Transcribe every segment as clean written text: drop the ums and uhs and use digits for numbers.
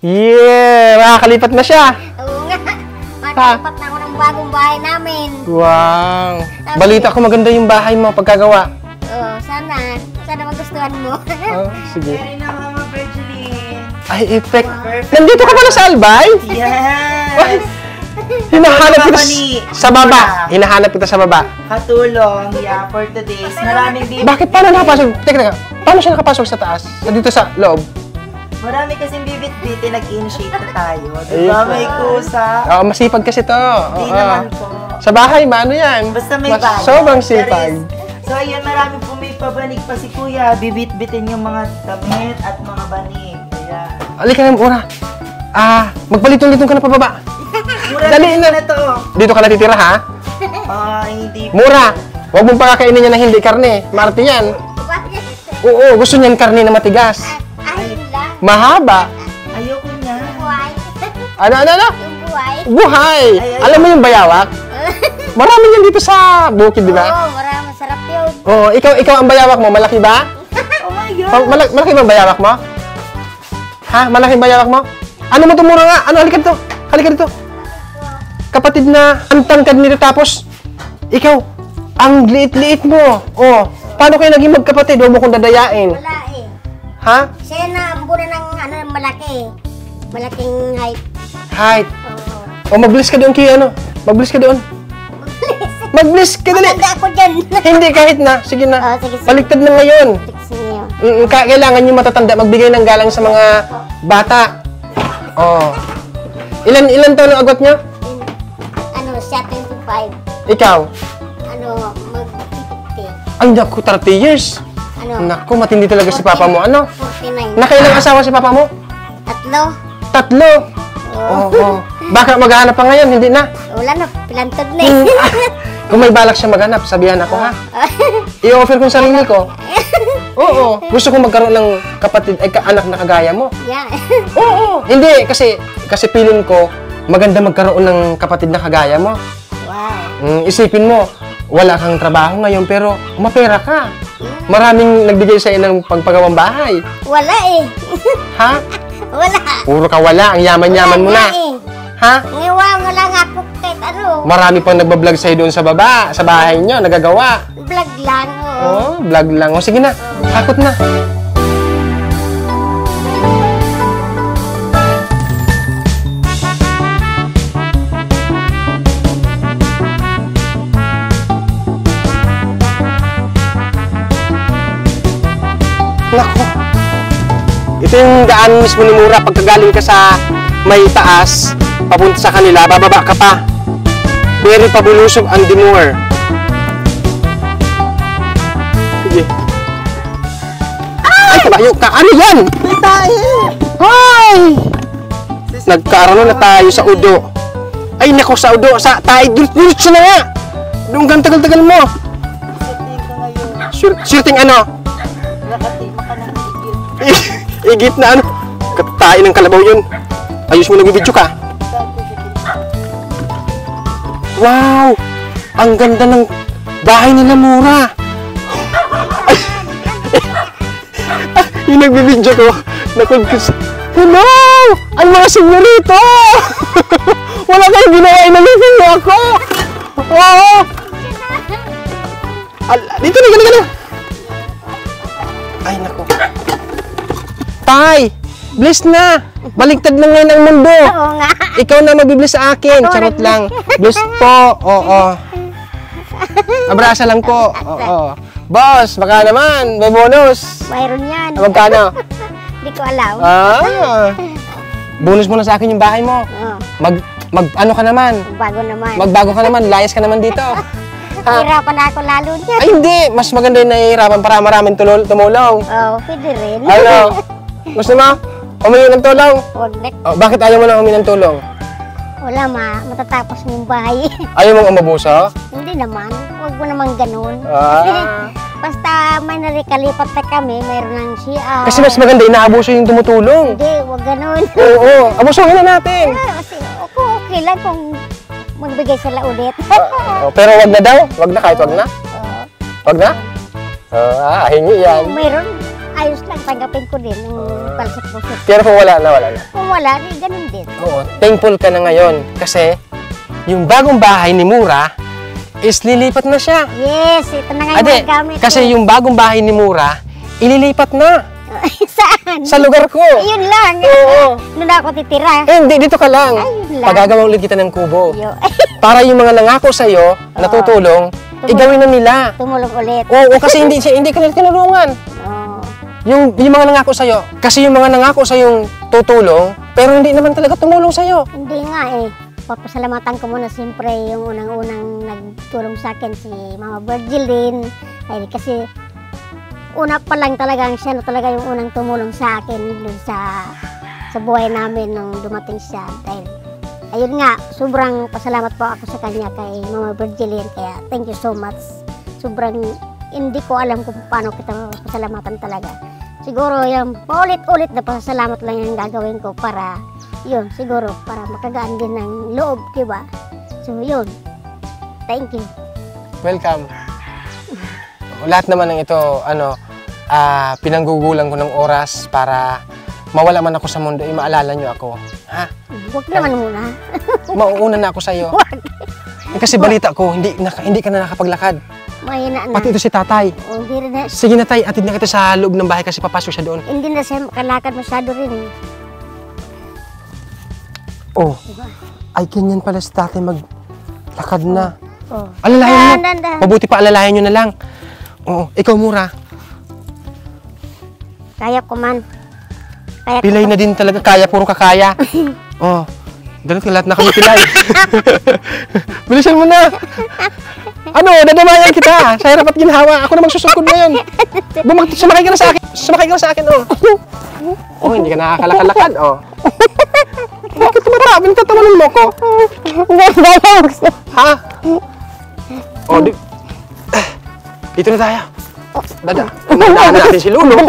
Yeah! Makakalipat na siya. Oo nga. Makakalipat na ako ng bagong bahay namin. Wow! Balita ko maganda yung bahay mo pagkagawa. Oo, sana. Sana magustuhan mo. Oh, sige. Ay na, Mama Virginie. Ay, effect. Nandito ka pala sa Albay? Yes! Hinahanap kita sa baba. Hinahanap kita sa baba. Katulong, yeah, for today's. Maraming baby. Bakit? Paano nakapasok? Teka. Paano siya nakapasok sa taas? Dito sa loob? Marami kasing bibit-biti, nag-initiate na tayo. Diba, may kusa? Oo, masipag kasi to. Hindi Oo. naman po. Sa bahay, maano yan? Basta may bayan. Sobrang sipag. So, ayun, marami po may pabanig pa si Kuya. Bibit-bitin yung mga damit at mga banig. Ayan. Halika na, Mura. Magpalitong-litong ka na pababa. Mura, Dali na. to. Dito ka natitira, ha? Hindi. Mura, huwag mong pakakainin niya na hindi karne. Marte yan. Oo, gusto niyan karne na matigas. Ayun lang. Mahaba. Ayoko niya. Buhay. Ano? Yung buhay. Buhay. Ay. Alam mo yung bayawak? Marami yan dito sa bukid, di ba? Oo, marami. Masarap yun. Oo, ikaw ang bayawak mo. Malaki ba? Oh my God. Malaki ba ang bayawak mo? Ha? Malaki ang bayawak mo? Ano mo tumura nga? Ano? Halika dito. Halika dito. Kapatid na ang tangkad nito tapos ikaw, ang liit-liit mo. Oh, paano kayo naging magkapatid? Huwag mo kong dadayain. Wala eh. Ha? Siya na ang muna ng malaki. Malaking height. Height. Oo. O, mag-bless ka doon kay ano? Mag-bless ka doon. Mag-bless ka dali. Maganda ako dyan. Hindi, kahit na. Sige na. Oh, sige. Baliktad na ngayon. Sige. Kailangan yung matatanda magbigay ng galang sa mga bata. Oh. Ilan taon ang agot niyo? Ano, siya 25. Ikaw? Ano, mag-50. Ay, naku, 30 years. Ano? Naku, matindi talaga si papa mo. Ano? 49. Nakailang asawa si papa mo? 3. 3. Oo. Baka maghahanap pa ngayon, hindi na. Wala na, pilantod na eh. Kung may balak siya maghanap, sabihan ako ha. I-offer ko yung sarili ko. Oo. Gusto kong magkaroon ng kapatid, anak na kagaya mo. Yeah. Oo. Hindi, kasi feeling ko, maganda magkaroon ng kapatid na kagaya mo. Wow. Isipin mo, wala kang trabaho ngayon, pero mapera ka. Maraming nagbigay sa'yo ng pagpagawang bahay. Wala eh. Ha? Wala. Puro ka wala. Ang yaman-yaman mo na. Eh. Ha? Ngayon, wala nga ako kahit ano. Marami pang nagbablog sa'yo doon sa baba, sa bahay nyo, nagagawa. Vlog lang, oo. Oh, vlog lang. O, sige na. Takot na. Nako. Ito yung daan mismo ni Mura. Pagkagaling ka sa may taas, papunta sa kanila, bababa ka pa. Very pabulusog ang Dimor. Sige. Ay, kabayo ka. Ano yan? May tayo. Ay! Nagkaroon na tayo sa udo. Ay, nako, sa udo. Sa tayo. Diretso na nga. Doon kang tagal-tagal mo. Sabihin ko ngayon. Shooting ano? Nakatima ka ng higit. Igit na ano? Katain ng kalabaw yun. Ayos mo nag-video ka. Wow! Ang ganda ng bahay nila, Mura. Yung nagbibidyo ko, nakagkas. Hello! Ang mga senyorito! Wala kayong ginawa, inalipin mo ako! Oo! Dito na. Ay, naku. Tay! Bless na! Baligtad na ngayon ang mundo! Oo nga. Ikaw na mabibless sa akin. Charot lang. Bless po. Oo. Abrasa lang po. Oo. Boss, baka naman. May bonus. Mayroon yan. Magkano? Hindi ko alam. Bonus mo na sa akin yung bahay mo. Oo. Ano ka naman? Bago naman. Magbago ka naman. Layas ka naman dito. Hirapan na ako lalo niya. Ay, hindi. Mas maganda yung nahihirapan para maraming tumulong. Oo, pwede rin. Ano? Gusto mo? Humingi ng tulong? Huwag na. Oh, bakit ayaw mo na humingi ng tulong? Wala matatapos yung bahay. Ayaw mong umabuso? Hindi naman. Huwag mo naman ganun. Ah. Basta may narikalipat na kami, mayroon ng CR. Kasi mas maganda inaabuso yung tumutulong. Hindi, huwag ganun. Oo, abusuhin na natin. Kasi okay lang kung magbigay sila ulit. Pero wag na daw. Wag na kahit wag na. Wag na? Hingi yan. Mayroon, ayos lang tatanggapin ko din ang palsat puso. Pero kung wala na. Kung wala, di ganun din. Oo, thankful ka na ngayon kasi yung bagong bahay ni Mura is lilipat na siya. Yes, ito na nga yung Ate, mga gamit kasi ko. yung bagong bahay ni Mura, ililipat na Saan? sa lugar ko. Ayun lang. Oo. Doon ako titira. Eh, hindi, dito ka lang. Ayun lang. Pagagawa ulit kita ng kubo. Yo. Para yung mga nangako sa'yo, natutulong, igawin na nila. Tumulong ulit. Oo, kasi hindi ka nila tinulungan. Oo. Yung mga nangako sa'yo, kasi yung mga nangako sa'yong tutulong, pero hindi naman talaga tumulong sa'yo. Hindi nga eh. Papasalamatan ko muna siyempre yung unang-unang nagtulong sa akin si Mama Virgilin. Ay, kasi una pa lang talagang siya na talaga yung unang tumulong sa akin dun sa buhay namin nung dumating siya. Dahil, ayun nga, sobrang pasalamat po ako sa kanya kay Mama Virgilin. Kaya thank you so much. Sobrang hindi ko alam kung paano kita pasalamatan talaga. Siguro yung paulit-ulit na pasalamat lang yung gagawin ko para yun, siguro para makagaan din ng loob, diba? So yun, thank you. Welcome. Lahat naman ng ito, pinanggugulang ko ng oras para mawala man ako sa mundo, maalala nyo ako. Ha? Huwag naman muna. Mauuna na ako sa'yo. Kasi balita ko, hindi ka na nakapaglakad. Mahina na. Pati ito si tatay. O, hindi na, Sige na tay, atid na kita sa loob ng bahay kasi papasok siya doon. hindi na siya makalakad masyado rin. Oh, Diba? ay ganyan pala si tatay maglakad na. Oh. Alalahin mo. Dahan. Mabuti pa alalahin nyo na lang. Oo, ikaw Mura. Kaya ko man. Kaya ko Pilay na din talaga, kaya, puro kakaya. Oh, ganit ka lahat na kami pilay. Bilisan mo na. Ano, dadamayan kita. Sa hirap at ginhawa. Ako na magsusugod ngayon. Sumakay ka na sa akin. Sumakay ka na sa akin, oh. Oh, hindi ka nakakalakad, oh. Bakit tumatawa? Tatawanan mo ko. Ha? Oh, dito na tayo. Dadaan natin si Lulu.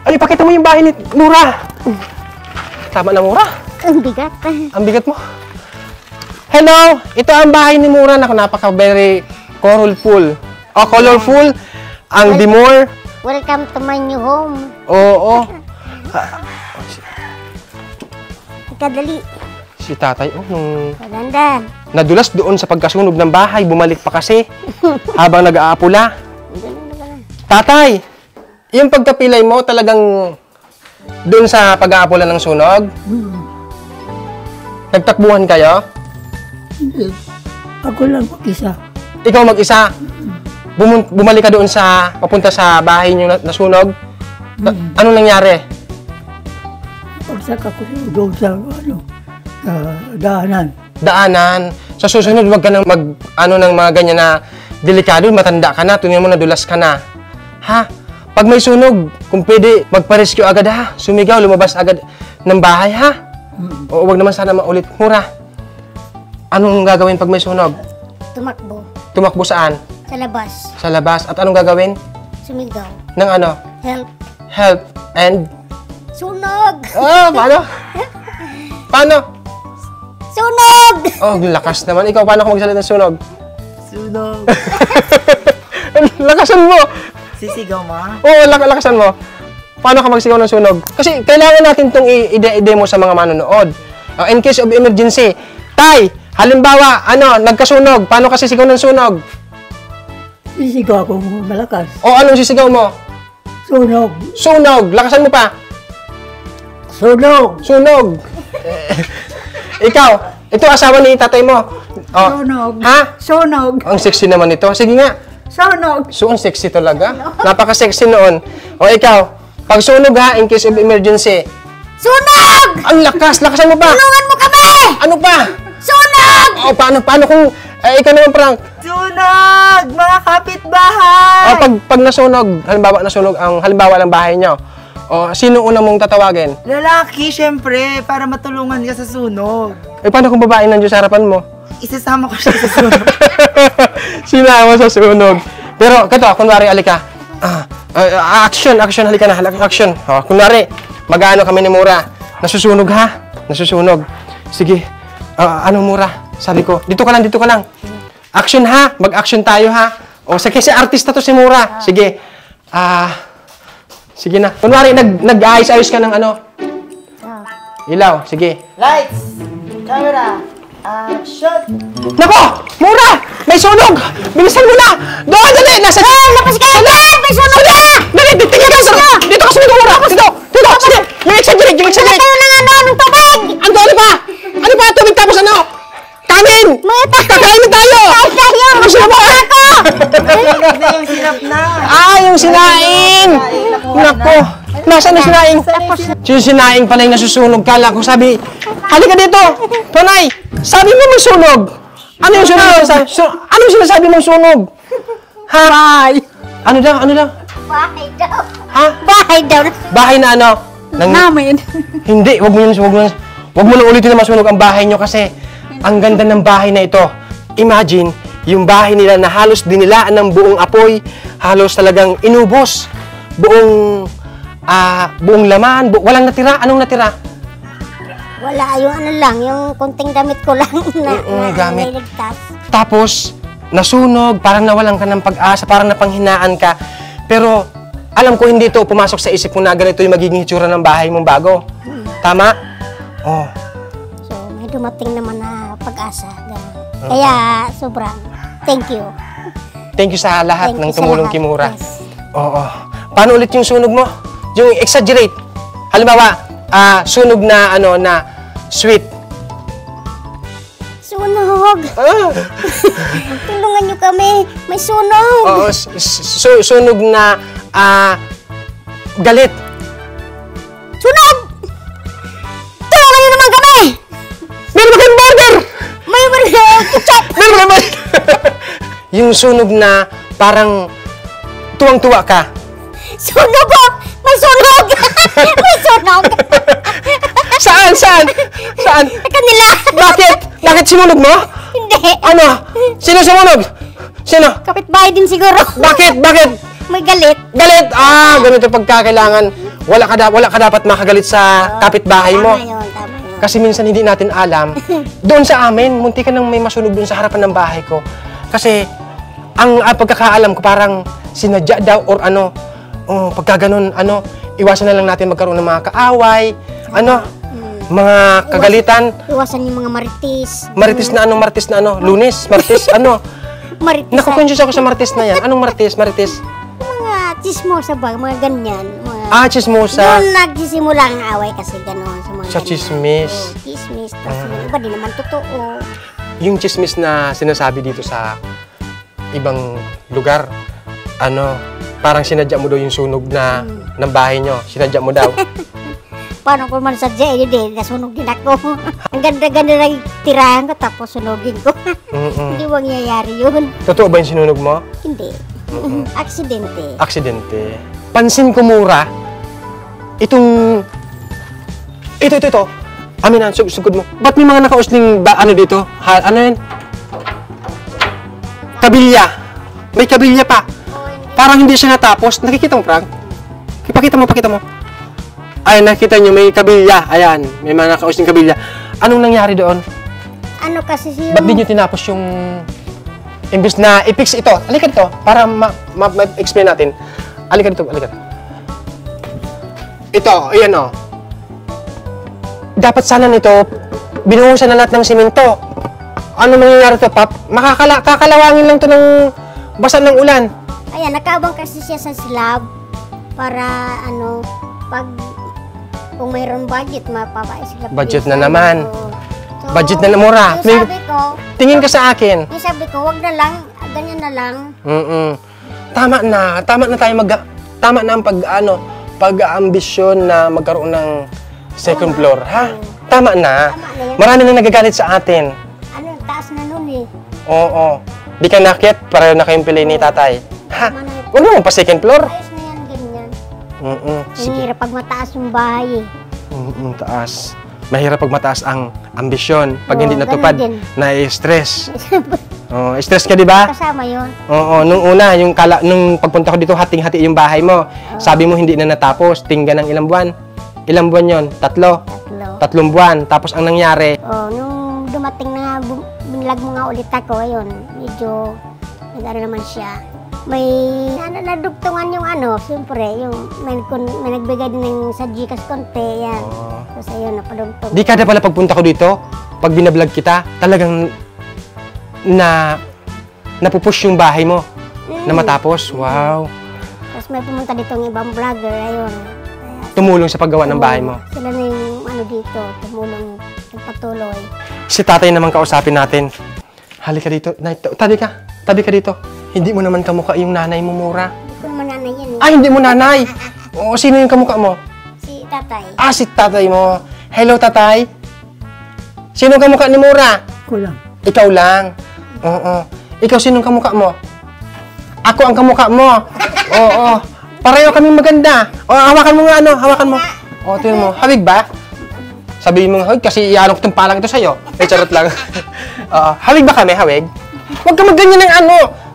Ay, pakita mo yung bahay ni Mura. Tama na, Mura. Ang bigat. Ang bigat mo. Hello! Ito ang bahay ni Mura. Naku, napaka-very colorful. Oh, colorful. Ang dimor. Welcome to my new home. Oo. Kadali. Si tatay, oh, nung Maganda. nadulas doon sa pagkasunog ng bahay, bumalik pa kasi habang nag-aapula. Tatay, yung pagkapilay mo talagang doon sa pag-aapula ng sunog? Nagtakbuhan kayo? Hindi. Ako lang mag-isa. Ikaw mag-isa? Bumalik ka doon sa, papunta sa bahay niyo nasunog? Anong nangyari? Pagsak ako doon sa daanan. Daanan. Sa susunod, wag ka nang ng mga ganyan na delikado, matanda ka na, tingnan mo nadulas ka na. Ha? Pag may sunog, kung pwede, magpa-rescue agad ha. Sumigaw, lumabas agad ng bahay ha. O wag naman sana maulit. Mura, anong gagawin pag may sunog? Tumakbo. Tumakbo saan? Sa labas. Sa labas. At anong gagawin? Sumigaw. Ng ano? Help. Help. And? Sunog! Paano? Paano? Sunog! Oh, lakas naman. Ikaw, paano ka magsalita ng sunog? Sunog. Lakasan mo! Sisigaw mo? Oo, lakasan mo. Paano ka magsigaw ng sunog? Kasi kailangan natin itong i-demo sa mga manonood. In case of emergency, Tay, halimbawa, nagkasunog, paano ka sisigaw ng sunog? Sisigaw ako malakas. O anong sisigaw mo? Sunog! Sunog! Lakasan mo pa! Sunog! Sunog! Ikaw, ito asawa ni tatay mo. Oh. Sunog! Ha? Sunog! Ang sexy naman ito. Sige nga. Sunog! So, ang sexy talaga. Napaka-sexy noon. O ikaw, pag sunog ha, in case of emergency. Sunog! Ang lakas! Lakasan mo pa! Tulungan mo kami! Ano pa? Sunog! O, paano kung ikaw naman prank? Sunog! Mga kapitbahay! O, pag nasunog, halimbawa ng bahay nyo, o, sino una mong tatawagin? Lalaki, syempre, para matulungan ka sa sunog. Eh, paano kung babae nandiyo sa harapan mo? Isasama ko siya sa sunog. Sinama sa sunog. Pero, kato, kunwari, alika. Action, halika na, action. O, kunwari, mag-ano kami ni Mura. Nasusunog ha? Nasusunog. Sige. Ano Mura? Sabi ko, dito ka lang. Action ha? Mag-action tayo ha? O, sige, si artista to si Mura. Sige. Sige na. Kunwari, nag-ayos-ayos ka ng ano? Ilaw, sige. Lights! Camera! Action! Nako! Mura! May sunog! Bilisan mo na! Doon, dali! Nasa... Lapas ka! May sunog na! Dali! Tingnan ka! Dito ka sunog, Mura! Dito! Dito! Sige! Yung exaggerate! Yung exaggerate! Tayo ng ano, ng tubig! Ano pa? Ano pa? Tubig tapos ano? Kanin! Kakain tayo! Gusto mo? Nasunog na yung sinap na! Yung sinaing! Nako! Nasaan yung sinaing? Yung sinaing pala yung nasusunog. Kala ko sabi, halika dito! Tonay! Sabi mo may sunog! Ano yung sunog? Ano yung sinasabi mong sunog? Ha? Ano daw? Ano daw? Bahay daw. Ha? Bahay daw. Bahay na ano? Namin. Hindi, wag mo na ulitin na masunog ang bahay nyo kasi ang ganda ng bahay na ito. Imagine, yung bahay nila na halos dinilaan ng buong apoy, halos talagang inubos. Buong laman, walang natira. Anong natira? Wala, yung ano lang, yung kunting damit ko lang na gamit. niligtas. Tapos, nasunog, parang nawalan ka ng pag-asa, parang napanghinaan ka. Pero, alam ko hindi ito pumasok sa isip mo na ganito yung magiging hitsura ng bahay mong bago. Tama? Oh. So, may dumating naman na pag-asa. Ganun. Kaya, sobrang thank you. Thank you sa lahat Thank ng you sa tumulong lahat. kay Mura. Yes. Oo. Paano ulit yung sunog mo? Yung exaggerate. Halimbawa, sunog na ano na sweet. Sunog! Tulungan niyo kami! May sunog! Oo, sunog na galit. Sunog! Tulungan niyo naman kami! Meron ba kayong burger? May ketchup! Meron ba kayong yung sunog na parang tuwang-tuwa ka. Sunog po! May sunog! May sunog! Saan? Saan? Saan? Sa kanila! Bakit? Bakit sinunog mo? Hindi! Ano? Sino sumunog? Sino? Kapitbahay din siguro. Bakit? Bakit? May galit. Galit! Ganito pagkakailangan. Wala ka dapat makagalit sa kapitbahay mo. Tama yun, tama yun. Kasi minsan hindi natin alam. Doon sa amin, munti ka nang may masunog doon sa harapan ng bahay ko. Kasi, ang pagkakaalam ko parang sinadya daw or ano, pagka ganun, iwasan na lang natin magkaroon ng mga kaaway, mga kagalitan. Iwasan yung mga maritis. Marites na ano, Lunes, Martes, ano. Maritis. Nakukonsyos ako sa Martes na yan. Anong Martes? Mga chismosa ba? Mga ganyan. Mga... Chismosa. Doon nagsisimula ang away kasi gano'n. Sa mga Sa ganyan. chismis. Oo, chismis. Tapos yung iba di naman totoo. Yung chismis na sinasabi dito sa ibang lugar, parang sinadya mo daw yung sunog na ng bahay nyo. Sinadya mo daw. Paano ko man sadya, yun din, nasunog din ako. Ang ganda-ganda ng tirahan ko, tapos sunugin ko. Hindi mangyayari yun. Totoo ba yung sinunog mo? Hindi. Aksidente. Aksidente. Pansin ko, Mura, ito. Aminan, sugod mo. Ba't may mga nakausling dito? Ano yun? Kabilya. May kabilya pa. Parang hindi siya natapos. Nakikita mo, Frank? Pakita mo. Ay, nakita nyo, may kabilya. Ayan, may mga nakausling kabilya. Anong nangyari doon? Ano kasi yung... Ba't di nyo tinapos yung... Imbis na i-fix ito. Halika dito, para ma-explain natin. Halika dito. Ito, ayan o. Dapat sana nito, binuhusan na lahat ng simento. Ano mangyayari to, Pap? Kakalawangin lang to ng basa ng ulan. Ayan, nakaabang kasi siya sa slab para kung mayroon budget, mapapaisilap. Budget na naman. So, Budget na Mura. Yung sabi ko, Tingin ka sa akin. wag na lang, ganyan na lang. Tama na tayo tama na ang pag-aambisyon na magkaroon ng second floor, ha? Tama na. Tama na yan. Marami na nagagalit sa atin. Taas na nun eh. Oo. Di ka nakit, pareho na kayong pili ni tatay. Ha? Tama na yun. Huwag naman pa second floor. Ayos na yan, ganyan. Sige. Hirap pag mataas yung bahay eh. Taas. Mahirap pag mataas ang ambisyon. Pag Oo, hindi natupad, ganun din. na-stress. Stress ka, di ba? Kasama yun. Oo, nung una, nung pagpunta ko dito, hating-hati yung bahay mo. Sabi mo hindi na natapos, tingga ng ilang buwan. Ilang buwan yon? 3? Tatlo. 3 buwan. Tapos ang nangyari, Nung dumating na binlag mo nga ulit ako, ayun, medyo nag-ano naman siya. may nadugtungan yung siyempre, yung may nagbigay din ng sa Gcash konti, yan. Oh. Tapos ayun, napadugtong. Di kada pala pagpunta ko dito, pag binablog kita, talagang napupush yung bahay mo na matapos. Wow. Tapos may pumunta dito ng ibang vlogger, ayun. Tumulong sa paggawa ng bahay mo. Sila na yung dito, tumulong, yung patuloy. Si tatay naman kausapin natin. Halika dito. Tabi ka dito. Hindi mo naman kamukha yung nanay mo, Mura. Hindi ko naman nanay yan eh. Ah, hindi mo nanay. Oo, sino yung kamukha mo? Si tatay. Ah, si tatay mo. Hello, tatay. Sino ang kamukha ni Mura? Ko lang. Ikaw lang. Oo. Ikaw, sino ang kamukha mo? Ako ang kamukha mo. Oo. Pareho kaming maganda. O, hawakan mo nga hawakan mo. O, tingnan mo. Hawig ba? Sabihin mo nga, hawig kasi ianong itong palang ito sa'yo. Charot lang. Oo. Hawig ba kami, hawig? Huwag ka magganyan ng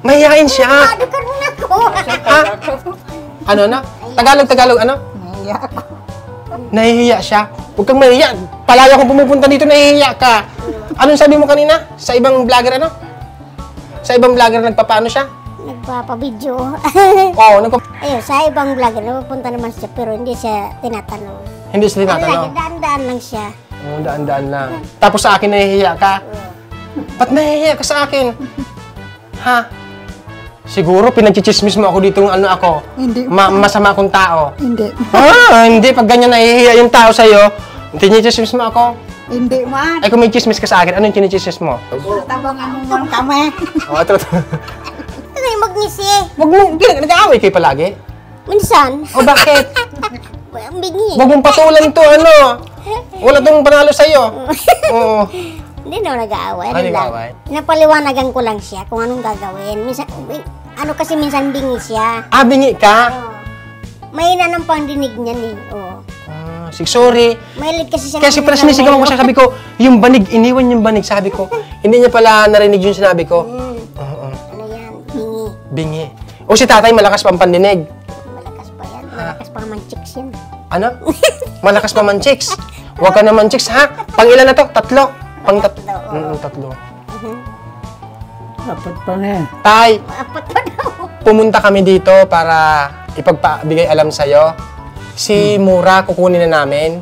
mahihain siya. Ano ka rin ako? Ha? Ano? Tagalog, ano? Naiya ako. Nahihiya siya. Huwag kang mahihiya. Palaya kung pumupunta dito, nahihiya ka. Anong sabi mo kanina? Sa ibang vlogger, Sa ibang vlogger, nagpapaano siya? Nagpapabidyo. Oo, Ayun, sa ibang vlogger, napupunta naman siya, pero hindi siya tinatanong. hindi sila tinatanong. Daan-daan lang siya. Oo, daan-daan lang. Tapos sa akin, nahihiya ka. Ba't nahihiya ka sa akin? Ha? Siguro, pinagchichismis mo ako dito ako. Hindi. Masama akong tao. Hindi. Hindi. Pag ganyan nahihiya yung tao sa'yo, tinichismis mo ako. Hindi man. Ay, kung may chismis ka sa akin, ano yung tinichismis mo? Tabangan mo man kami. Oo, ito. Ano yung magngisi? Wag mo, nag-aaway kayo palagi. Minsan. O bakit? Ang bingi. Wag mong patulan to, Wala tong panalo sa'yo. Oo. Hindi na nag-aaway. Ah, nag-aaway? Napaliwanagan ko lang siya kung anong gagawin. Minsan, kasi minsan bingi siya. Ah, bingi ka? Mahina ng pandinig niya ni. Sorry. Mahilig kasi siya. Kasi pala sinisigawan ko siya, sabi ko, yung banig, iniwan yung banig, sabi ko. Hindi niya pala narinig yung sinabi ko. Oo. Ano yan? Bingi. Bingi. O si tatay, malakas pa ang pandinig. Malakas pa yan. Malakas pa naman chicks yan. Ano? Malakas pa man chicks. Huwag ka naman chicks, ha? Pang ilan na to? Tatlo. Tatlo. Dapat pa nga. Tay, Apat pa daw. pumunta kami dito para ipagpabigay alam sa'yo. Si Mura, kukunin na namin.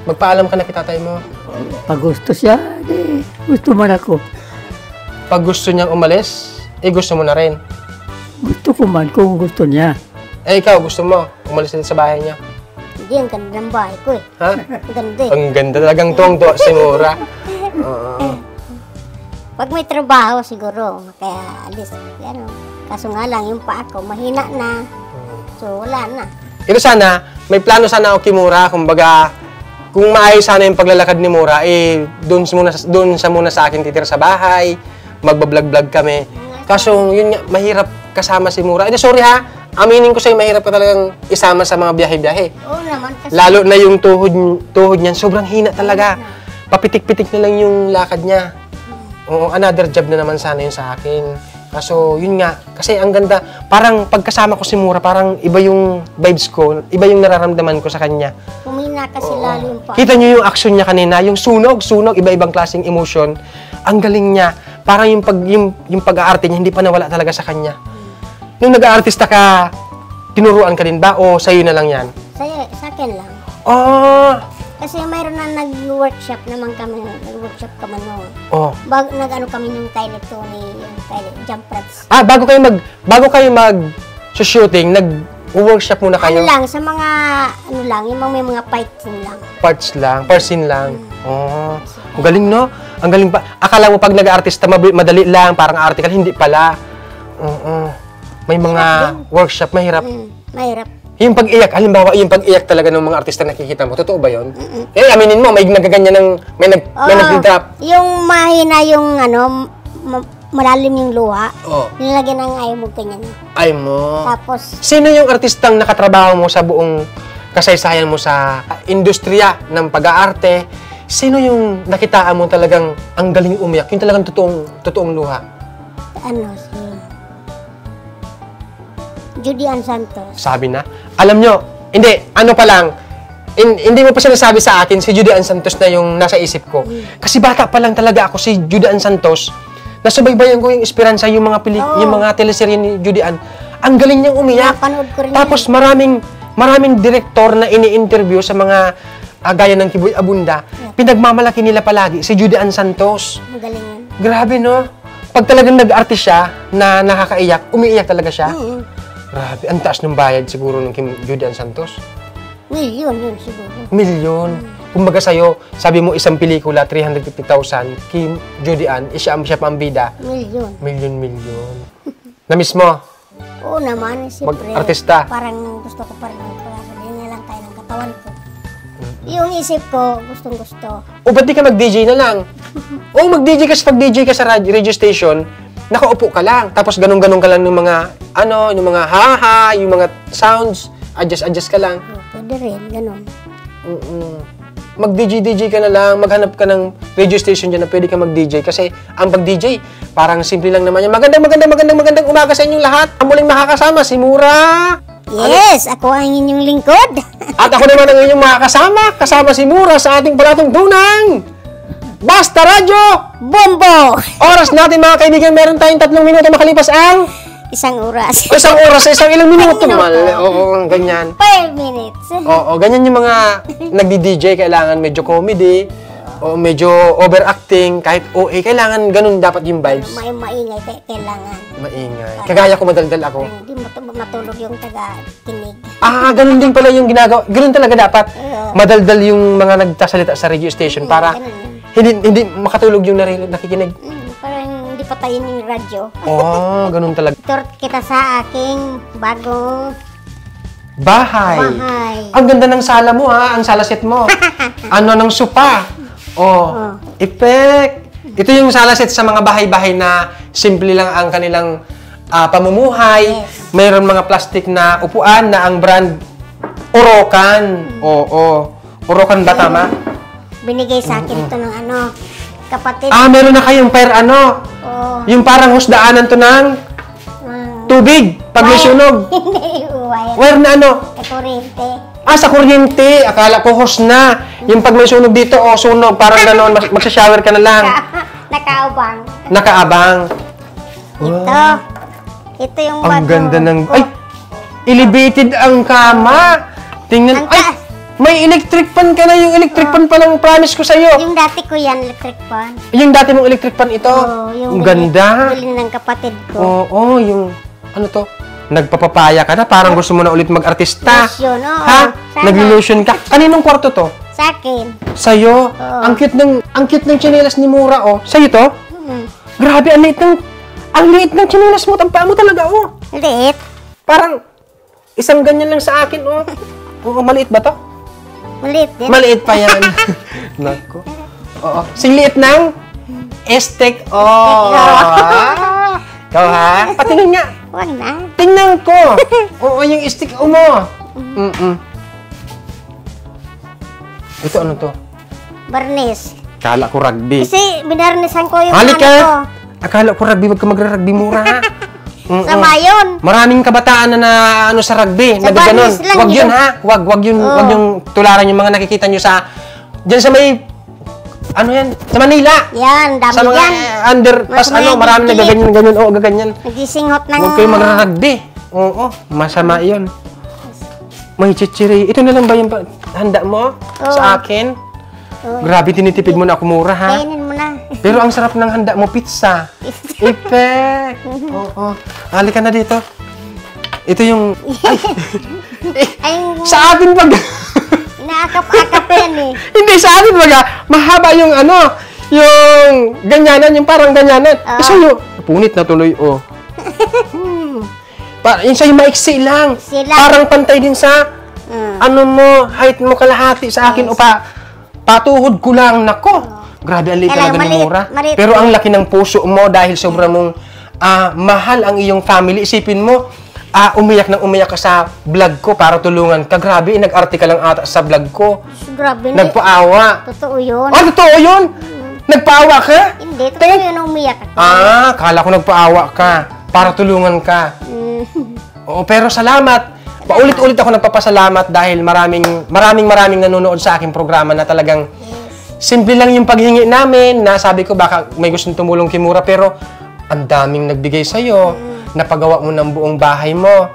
Magpaalam ka na kay tatay mo. Pag gusto siya, gusto man ako. Pag gusto niyang umalis, gusto mo na rin. Gusto ko man kung gusto niya. Ikaw, gusto mo umalis din sa bahay niya. Hindi, ang ganda ng bahay ko eh. Ha? Ang ganda eh. Ang ganda talagang tuwang-tuwa si Mura. Oo. Pag may trabaho siguro, kaya alis. Yan o. Kaso nga lang, yung paa ko, mahina na. So, wala na. Ito sana, may plano sana ako kay Mura. Kumbaga, kung maayos sana yung paglalakad ni Mura, doon muna sa akin titira sa bahay, magbablog-vlog kami. Kaso, yun nga, mahirap kasama si Mura. Sorry ha, aminin ko sa'yo, mahirap ka talagang isama sa mga biyahe-biyahe. Oo naman kasi. Lalo na yung tuhod niyan, sobrang hina talaga. Papitik-pitik na lang yung lakad niya. Oo, another job na naman sana yun sa akin. Kaso, yun nga, kasi ang ganda, parang pagkasama ko si Mura, parang iba yung vibes ko, iba yung nararamdaman ko sa kanya. Humina kasi lalo yung paa. Kita niyo yung action niya kanina, yung sunog, iba-ibang klaseng emotion. Ang galing niya. Parang yung pag-aarte niya, hindi pa nawala talaga sa kanya. Nung nag-aartista ka, tinuruan ka din ba o sa'yo na lang yan? Sa akin lang. Oh! Kasi mayroon na nag-workshop naman kami. Nag-workshop kami noon. Oh. Nag-ano kami ng Tyler Tony, yung Tyler Jump Rats. Ah, bago kayo mag-shooting, nag-workshop muna kayo? Ano lang, sa mga, yung may mga parts lang. Parts lang. Oh. Ang galing, no? Ang galing pa. Akala mo pag nag-aartista, madali lang, parang article. Hindi pala. Oo. May mga workshop, mahirap. Mahirap. Yung pag-iyak, halimbawa, yung pag-iyak talaga ng mga artista nakikita mo, totoo ba yun? Aminin mo, may nagaganyan may nag-drop. Yung mahina yung, malalim yung luha. Oo. Nilagyan ng ay mo ganyan. Ay mo. Tapos, Sino yung artistang nakatrabaho mo sa buong kasaysayan mo sa industriya ng pag-aarte? Sino yung nakitaan mo talagang ang galing umiyak? Yung talagang totoong luha? si Judy Ann Santos. Sabi na. Alam nyo, hindi, hindi mo pa sinasabi sa akin, si Judy Ann Santos na yung nasa isip ko. Kasi bata pa lang talaga ako, si Judy Ann Santos, Nasubaybayan ko yung Esperanza, yung mga yung mga teleserye ni Judy Ann. Ang galing niyang umiyak. Napanood ko rin Tapos maraming direktor na ini-interview sa mga gaya ng Kiboy Abunda. Pinagmamalaki nila palagi si Judy Ann Santos. yan. Ang galing yan. Grabe, no? Pag talagang nag-artist siya na nakakaiyak, umiiyak talaga siya. Grabe, ang taas ng bayad siguro ng Judy Ann Santos. Milyon yun siguro. Milyon. Kumbaga sa'yo, sabi mo isang pelikula, 350,000. Kim Judy Ann, siya pa ang bida. Milyon. Milyon. Na-miss mo? Oo naman, siyempre. Mag-artista. Parang gusto ko pa rin. Hindi na lang tayo ng katawan ko. Yung isip ko, gustong-gusto. O ba't di ka mag-DJ na lang? O mag-DJ ka, pag DJ ka sa radio station, nakaupo ka lang. Tapos ganun-ganun ka lang ng mga, yung mga haha, yung mga sounds, adjust ka lang. Pwede rin, ganun. Mag-DJ ka na lang, maghanap ka ng radio station dyan na pwede ka mag-DJ. Kasi ang pag-DJ, parang simple lang naman yan. Magandang umaga sa inyong lahat. Ang muling makakasama, si Mura. Yes, ako ang inyong lingkod. At ako naman ang inyong makakasama, kasama si Mura sa ating palatungtunang Basta Radyo! Bombo! Oras natin mga kaibigan, meron tayong 3 minuto makalipas ang Isang oras. isang oras sa isang ilang minuto. Minuto. Oo, ganyan. 5 minutes. Oo, ganyan yung mga nagdi-DJ, kailangan medyo comedy, o medyo overacting, kahit OA, kailangan ganun dapat yung vibes. Maingay kailangan. Maingay. Kagaya ko, madaldal ako. Hindi matulog yung taga-tinig. Ganun din pala yung ginagawa. Ganun talaga dapat. Oo. Madaldal yung mga nagtasalita sa radio station para Ganun yun. hindi makatulog yung nakikinig. Parang hindi patayin yung radyo. Ganun talaga. Tour kita sa aking bagong Bahay. bahay. Ang ganda ng sala mo, ha? Ang sala set mo. Ng sopa. Effect. Ito yung sala set sa mga bahay-bahay na simple lang ang kanilang pamumuhay. Yes. Mayroon mga plastic na upuan na ang brand Orokan. Orokan ba tama? Binigay sa akin ito ng kapatid. Meron na kayong Oo. yung parang husdaanan to ng tubig pag may sunog. Hindi, uway. Wire na Kurente. sa kuryente. Akala ko hose na. Yung pag may sunog dito, sunog. Parang gano'n, magsashower ka na lang. Nakaubang. Nakaabang. Ito yung Ang bago. ganda ng... Ay! Elevated ang kama. Tingnan. Ang taas. May electric fan ka na. Yung electric fan pa lang promise ko sa'yo. Yung dati ko yan, electric fan. Yung dati mong electric fan ito. Yung Ang ganda. bilhin ng kapatid ko. Yung... Ano to? Nagpapapaya ka na. Parang gusto mo na ulit mag-artista. Lotion, oo. Ha? Sana. Nag-lotion ka. Kaninong kwarto to? Sa akin. Sa'yo. Oo. Ang cute ng tsinelas ni Mura, Sa'yo to? Grabe, ang liit ng tsinelas mo. Ang paa mo talaga, Liit. Parang isang ganyan lang sa akin, maliit ba to? Maliit din. Maliit pa yan. Nako. Oo. Singliit ng Estek. Ikaw, ha? Patingin nga. Huwag na. Tingnan ko. Yung stick mo. Ito ano to? Barnis. Kala ko rugby. Kasi binarnisan ko yung Halika! Akala ko rugby, wag ka magra-rugby Mura, ha? Sama yun. Maraming kabataan na sa rugby, Sa nagaganon. banis lang Wag yun, yun. ha? Wag yung tularan yung mga nakikita nyo sa diyan sa may sa Manila. Yan, dami Sa mga yan. underpass, Mas may maraming gigit. nagaganyan, gaganyan. Nagisinghot ng... Huwag kayo magra-rugby. Oo, masama yun. May chichiri. Ito na lang ba yung handa mo sa akin? Grabe, tinitipid mo na ako Mura, ha? Kainin mo na. Pero ang sarap ng handa mo, pizza. Effect! Oo. Halika na dito. Ito yung... Ay, Sa atin pag... inaakap-akap yan eh. Hindi, sa atin pag... Mahaba yung yung ganyanan, yung parang ganyanan. Sa'yo, punit na tuloy, Yung sa'yo maiksi lang. Sila. Parang pantay din sa... height mo kalahati sa akin. O patuhod ko lang. Nako. Grabe, ang liit talaga ni Mura. Maliit. Pero ang laki ng puso mo dahil sobrang mong mahal ang iyong family. Isipin mo, umiyak ka sa vlog ko para tulungan ka. Grabe, nag-arte ka lang ata sa vlog ko. Grabe na. Nagpaawa. Totoo yun. Totoo yun? Nagpaawa ka? Hindi, totoo yun ang umiyak ako. Kala ko nagpaawa ka para tulungan ka. Oo, pero salamat. Paulit-ulit ako nagpapasalamat dahil maraming nanonood sa aking programa na talagang simple lang yung paghingi namin na sabi ko baka may gustong tumulong kay Mura pero ang daming nagbigay sa'yo. Napagawa mo ng buong bahay mo.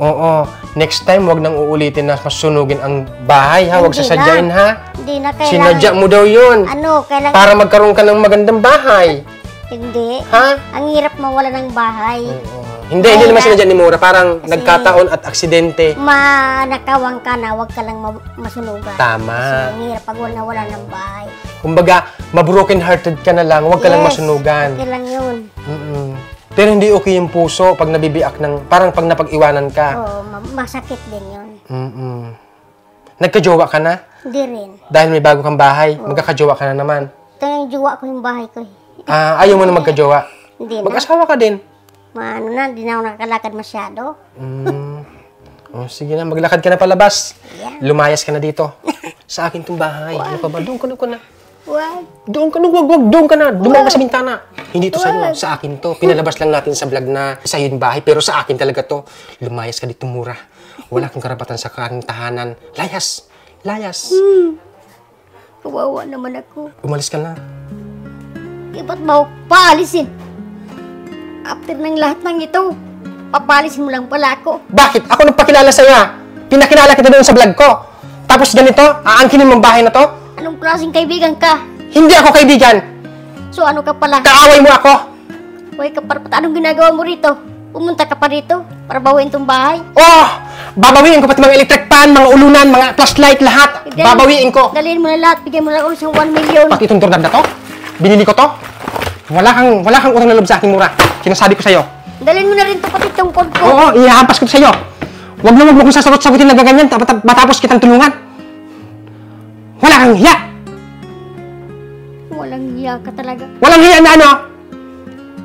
Oo. Next time, wag nang uulitin na masunugin ang bahay, ha? Wag Hindi sasadyain, na. ha? Hindi na kailangan. Sinadya mo daw yun. Ano, kailangan. Para magkaroon ka ng magandang bahay. Hindi. Ha? Ang hirap mawala ng bahay. Hindi naman sinadya ni Mura. Parang nagkataon at aksidente. Manakawang ka na, wag ka lang masunugan. Tama. Kasi ang hirap pag wala ng bahay. Kumbaga, ma-broken-hearted ka na lang, wag ka lang masunugan. Okay lang yun. Pero hindi okay yung puso pag nabibiak ng, parang pag napag-iwanan ka. Oo, masakit din yun. Nagka-jowa ka na? Hindi rin. Dahil may bago kang bahay, magkaka-jowa ka na naman. Ito yung jowa ko yung bahay ko. Ayaw mo na magka-jowa? Hindi na. Mag-asawa ka din. Hindi na ako nakakalakad masyado. Oh, sige na, maglakad ka na palabas. Yeah. Lumayas ka na dito. Sa akin tong bahay. Ano ka ba? Doon ka na. Wag. Doon ka na, wag. Doon ka na. Dumaan ka sa bintana. Hindi to sa'yo. Sa akin to. Pinalabas lang natin sa vlog na sa'yo yung bahay. Pero sa akin talaga to. Lumayas ka dito, Mura. Wala kang karapatan sa aking tahanan. Layas. Kawawa naman ako. Umalis ka na. Ba't ba ako paalisin? After ng lahat ng ito, papalisin mo lang pala ako. Bakit? Ako nagpakilala sa'yo, ha? Pinakilala kita doon sa vlog ko. Tapos ganito, aangkinin mong bahay na to? Anong klaseng kaibigan ka? Hindi ako kaibigan. So ano ka pala? Kaaway mo ako. Huwag ka para anong ginagawa mo rito? Pumunta ka pa rito para bawiin tong bahay? Oh! Babawiin ko pati mga electric fan, mga ulunan, mga flashlight, lahat. Babawiin ko. Dalhin mo na lahat. Bigyan mo na ulit ng 1 million. Pati itong doorknob na to, binili ko to. Wala kang utang na loob sa akin, Mura. Sinasabi ko sa'yo. Dalhin mo na rin to pati itong code ko. Oo, ihahampas ko to sa'yo. Wag mo kung sasagot-sagutin na gaganyan, matapos kitang tulungan. Wala kang hiya. Walang hiya ka talaga. Walang hiya na ano.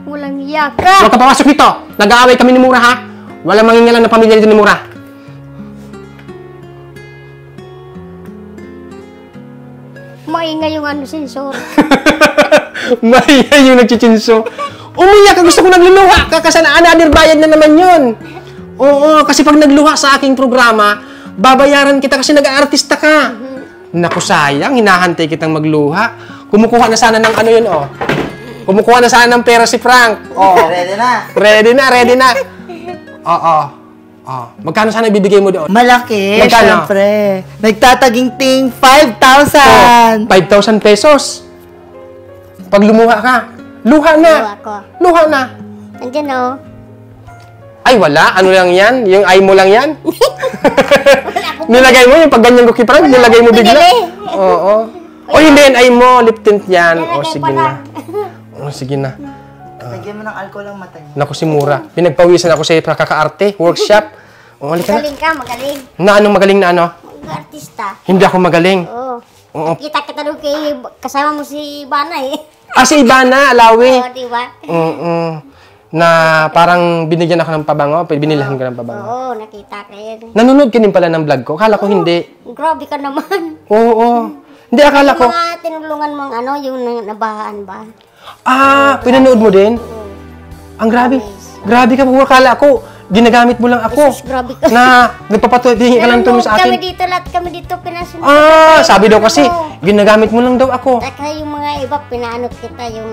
Walang hiya ka. Huwag ka papasok dito. Nag-aaway kami ni Mura, ha? Walang mangingilan na pamilya dito ni Mura. Maingay yung sensor. Mahiya yung nagchichinso. Umiyak ka, gusto ko nagluluha. Another bayad na naman yun. Oo, kasi pag nagluha sa aking programa, babayaran kita kasi nag-aartista ka. Naku, sayang, hinahantay kitang magluha. Kumukuha na sana ng ano yun, oh. Kumukuha na sana ng pera si Frank. Oo. Ready na. Ready na. Oo. Magkano sana ibibigay mo doon? Malaki, Magkano? syempre. Nagtataginting 5,000. 5,000 pesos. Pag lumuha ka, luha na. Luha ko. Luha na. Nandiyan o. Ay, wala. Ano lang yan? Yung ay mo lang yan? Nilagay mo yung pag ganyan ko kipran, nilagay mo bigla. Oo. O hindi yan, ay mo, lip tint yan. O, sige na. O, sige na. Lagyan mo ng alcohol ang mata niya. Naku, si Mura. Pinagpawisan ako sa kakaarte, workshop. O, halika na. Magaling ka, magaling. Na anong magaling na ano? Mag-artista. Hindi ako magaling. Oo. Oo. Kita doon kay kasama mo si Bana eh. Si Ivana, Alawi. Oo, di ba? Na parang binigyan ako ng pabango, binilhan ko ng pabango. Oo, nakita ka yun. Nanonood ka din pala ng vlog ko? Akala ko hindi. Grabe ka naman. Oo. Hindi, akala ko. Mga tinulungan mong yung nabahaan ba? Pinanood mo din? Ang grabe. Grabe ka po. Akala ko, ginagamit mo lang ako. Jesus, grabe ka. Na nagpapatuloy ka lang tulong sa Kami akin. dito, lahat kami dito, pinasunod. Sabi daw kasi, ginagamit mo lang daw ako. Saka yung mga iba, pinaanot kita yung...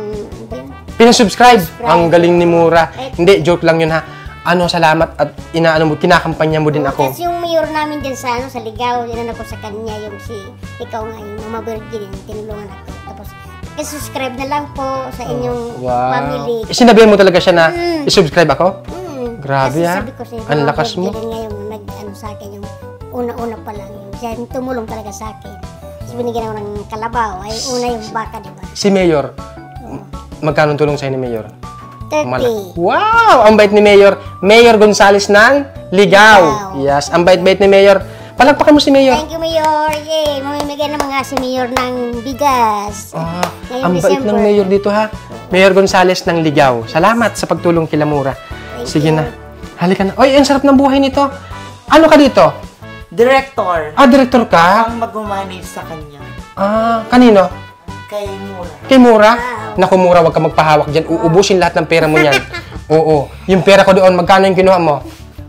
Pinasubscribe. Ang galing ni Mura. Hindi, joke lang yun ha. Salamat at kinakampanya mo din ako. Tapos yung mayor namin dyan sa, sa Ligaw, inano ko sa kanya, yung ikaw nga, yung Mama Virgin, tinulungan ako. Tapos, subscribe na lang po sa inyong family. Sinabihan mo talaga siya na i-subscribe ako? Grabe Kasi ha. sabi ko sa Ang lakas mo. Virgin nga yung sa akin, yung una-una pa lang. Siya yung tumulong talaga sa akin. Tapos binigyan ako ng kalabaw, ay una yung baka, di ba? Si Mayor, magkano tulong sa'yo ni Mayor? 30. Wow! Ang bait ni Mayor. Mayor Gonzales ng Ligaw. Yes, ang bait-bait ni Mayor. Palakpakan mo si Mayor. Thank you, Mayor. Yay! Mamimigay naman nga si Mayor ng bigas. Ang bait ng Mayor dito ha. Mayor Gonzales ng Ligaw. Salamat sa pagtulong kila Mura. Sige na. Halika na. Oy, ang sarap ng buhay nito. Ano ka dito? Director. Director ka? Ang mag-manage sa kanya. Kanino? Kay Mura. Kay Mura? Naku, Mura, wag ka magpahawak dyan. Uubusin lahat ng pera mo niyan. Oo. Yung pera ko doon, magkano yung kinuha mo?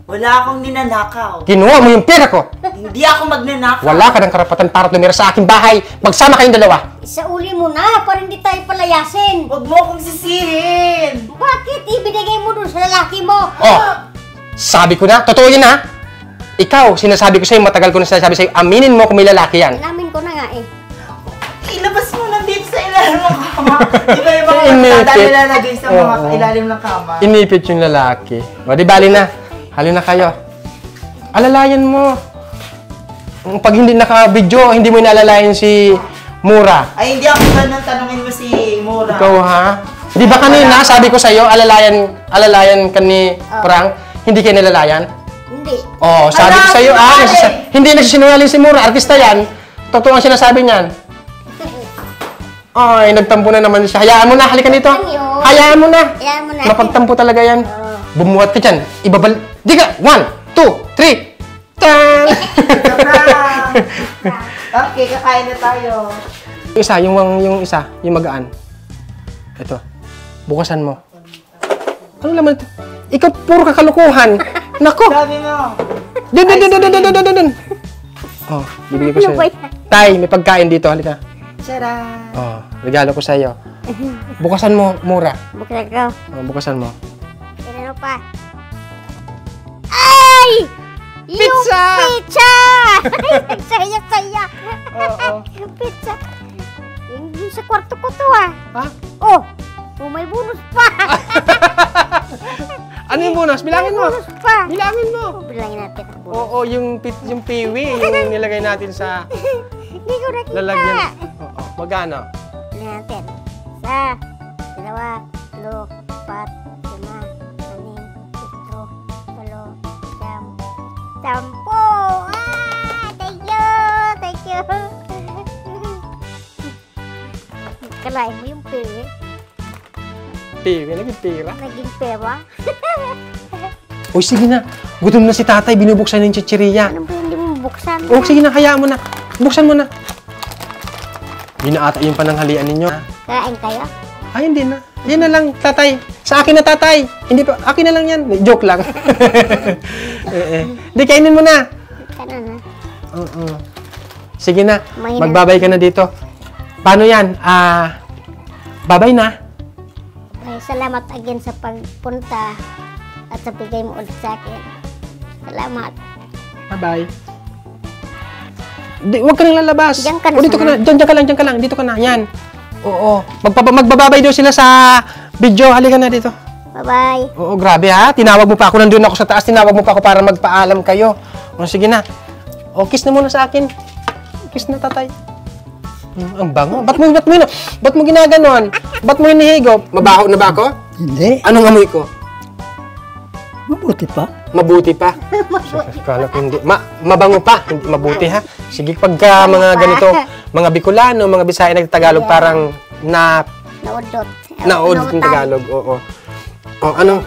Wala akong ninanakaw. Kinuha mo yung pera ko. Hindi ako magnanakaw. Wala ka ng karapatan para tumira sa aking bahay. Magsama kayong dalawa. Isauli mo na para hindi tayo palayasin. Huwag mo akong sisihin. Bakit? Ibinigay mo dun sa lalaki mo. Oh, sabi ko na. Totoo yun ha. Ikaw, sinasabi ko sa'yo, matagal ko na sinasabi sa'yo, aminin mo kung may lalaki yan. Inamin ko na nga eh. Ilabas mo lang dito sa ilalim ng kama. Di ba yung mga Inipit. matanda nilalagay sa mga Oo. ilalim ng kama? Inipit yung lalaki. O, di bali na. Halo na kayo. Alalayan mo. Pag hindi naka-video, hindi mo inaalalayan si Mura. Ay, hindi ako ganun. Tanungin mo si Mura. Ikaw ha? Di ba kanina, sabi ko sa'yo, alalayan ka ni Frank, hindi kayo nilalayan? Hindi. Oh, sabi ko sa'yo, hindi nagsisinungaling si Mura, artista yan. Totoo ang sinasabi niyan. Ay, nagtampo na naman siya. Hayaan mo na, halika dito. Hayaan mo na. Hayaan mo na. Mapagtampo talaga yan. Bumuhat ka dyan. Ibabal. Di ka. 1, 2, 3. Tan! Okay, kakain na tayo. Yung isa, yung magaan. Ito. Bukasan mo. Ano naman ito? Ikaw, puro kakalukuhan. Nako! Sabi mo. Dun. Oh, bibigyan ko Ano sa'yo. ba yan? Tay, may pagkain dito. Halika. Tara. Oh, regalo ko sa'yo. Bukasan mo, Mura. Buksan ko. Oh, bukasan mo. Ano pa? Ay! Pizza! Yung pizza! Saya. Oo. Yung pizza. Yung sa kwarto ko to ah. Ha? Oh! Oh, may bonus pa! Ano yung bonus? Bilangin mo. Bonus pa! Bilangin mo. Bilangin natin ang bonus. Oo, yung piwi, yung nilagay natin sa Hindi ko nakita. lalagyan. Oo, magkano? Bilangin natin. Isa, dalawa, tatlo, apat, lima, anim, pitlo, walo, siyam, sampo! Ah! Thank you! Kalain mo yung piwi. Piwi, naging pira. Naging pera. Uy, sige na. Gutom na si tatay, binubuksan na yung chichirya. Ano ba hindi mo buksan? Oh, sige na, hayaan mo na. Buksan mo na. Hindi na ata yung pananghalian ninyo. Kain kayo? Ay, hindi na. Yan na lang, tatay. Sa akin na, tatay. Hindi pa, akin na lang yan. Joke lang. Hindi, kainin mo na. Ano na? Oo. Sige na, Mahina. magbabay ka na dito. Paano yan? Babay na. Ay, salamat again sa pagpunta at sa bigay mo ulit sa akin. Salamat. Bye-bye. Huwag ka nang lalabas. Diyan ka na O, dito ka sana. na. Diyan ka lang. Dito ka na. Yan. Oo. Magbababay daw sila sa video. Halika na dito. Bye-bye. Oo, grabe ha. Tinawag mo pa ako. Nandun ako sa taas. Tinawag mo pa ako para magpaalam kayo. O, sige na. O, kiss na muna sa akin. Kiss na, tatay. Ang bango. Ba't mo ginaganon? Ba't mo hinihigop? Mabaho na ba ako? Hindi. Anong amoy ko? Mabuti pa. Mabuti pa. Kala ko hindi. Mabango pa. Hindi mabuti ha. Sige, pagka mga ganito, mga Bicolano, mga Bisaya nagtagalog, parang Naudot. naod ng Tagalog. Oo. O, ano?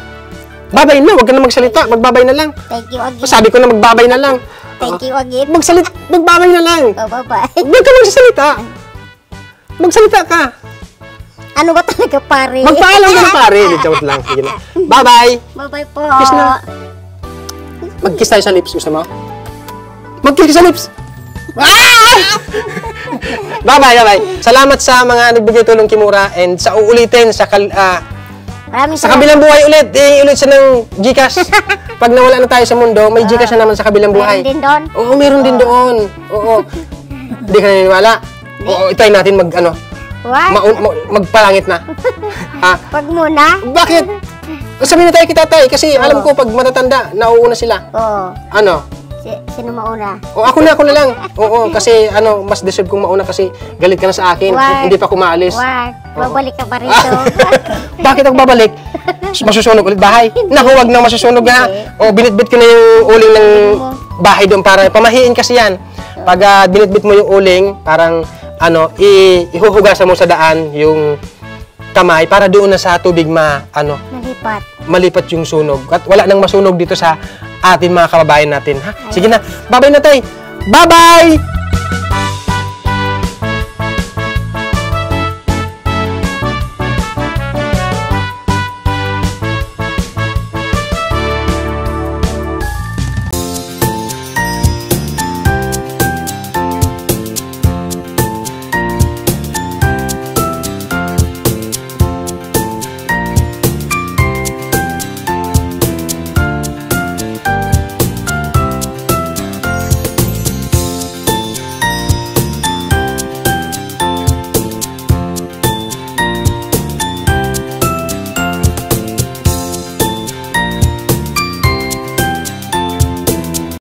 Babay na. Huwag ka na magsalita. Magbabay na lang. Thank you again. Sabi ko na magbabay na lang. Thank you again. Magbabay na lang. Oh, bye-bye. Huwag ka magsasalita. Magsalita ka. Ano ba talaga, pare? Magpaalam ka na pare. Joke lang. Sige na. Bye-bye. Bye-bye po. Kiss na. Mag-kiss tayo sa lips. Gusto mo? Mag-kiss sa lips. Bye-bye. Salamat sa mga nagbigay tulong kay Mura and sa uulitin sa Maraming sa kabilang buhay ulit. Ulit siya ng Gcash. Pag nawala na tayo sa mundo, may Gcash na naman sa kabilang buhay. Meron din doon. Oo, meron din doon. Oo. Hindi ka naniniwala? Oo, itry natin What? magpalangit na. Ha? Wag muna. Bakit? Sabihin na tayo kay tatay kasi alam ko pag matatanda, nauuna sila. Oo. Ano? Sino mauna? O ako na lang. Oo, kasi mas deserve kong mauna kasi galit ka na sa akin. Wag. Hindi pa kumaalis. Wag. Babalik ka pa rito. Bakit ako babalik? Masusunog ulit bahay? Naku, wag na masusunog ha. O, binitbit ko na yung uling ng bahay doon para pamahiin kasi yan. Pag binitbit mo yung uling, parang ihuhugasan mo sa daan yung kamay para doon na sa tubig Malipat. malipat yung sunog. At wala nang masunog dito sa atin mga kababayan natin. Ha? Sige na, bye-bye na tay. Bye-bye!